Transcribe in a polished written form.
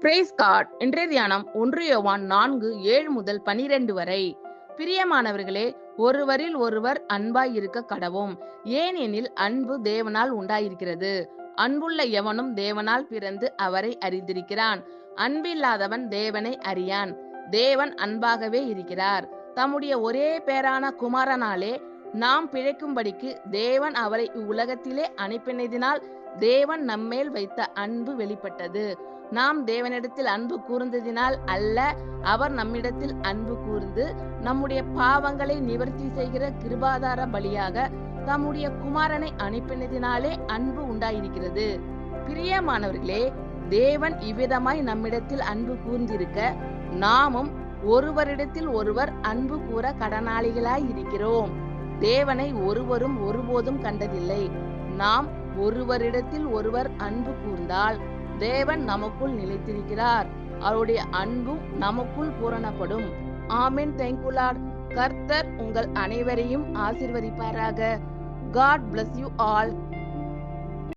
Brace God. இன்றைய தியானம் 1 யோவான் 4:7 முதல் 12 வரை. பிரியமானவர்களே, ஒருவரில் ஒருவர் அன்பாய் இருக்க கடவோம். ஏனெனில் அன்பு தேவனால் உண்டாயிருக்கிறது. அன்புள்ள எவனும் தேவனால் பிறந்து அவரை அறிந்திருக்கிறான். அன்பில்லாதவன் தேவனை அறியான். தேவன் அன்பாகவே இருக்கிறார். தம்முடைய ஒரே பேரான குமாரனாலே நாம் பிழைக்கும்படிக்கு தேவன் அவரை இவ்வுலகத்திலே அனுப்பினதினால் தேவன் நம்மேல் வைத்த அன்பு வெளிப்பட்டது. நாம் தேவனிடத்தில் அன்பு கூர்ந்ததினால் அல்ல, அவர் நம்மிடத்தில் அன்பு கூர்ந்து நம்முடைய பாவங்களை நிவர்த்தி செய்கிற கிருபாதார பலியாக தம்முடைய குமாரனை அனுப்பினதினாலே அன்பு உண்டாயிருக்கிறது. பிரியமானவர்களே, தேவன் இவ்விதமாய் நம்மிடத்தில் அன்பு கூர்ந்திருக்க நாமும் ஒருவரிடத்தில் ஒருவர் அன்பு கூற கடனாளிகளாய் இருக்கிறோம். தேவனை ஒருவரும் ஒருபோதும் கண்டதில்லை. நாம் ஒருவரிடத்தில் ஒருவர் அன்பு கூர்ந்தால் தேவன் நமக்குள் நிலைத்திருக்கிறார். அவருடைய அன்பும் நமக்குள் பூரணப்படும். ஆமென். Thank you Lord. கர்த்தர் உங்கள் அனைவரையும் ஆசீர்வதிப்பாராக. God bless you all.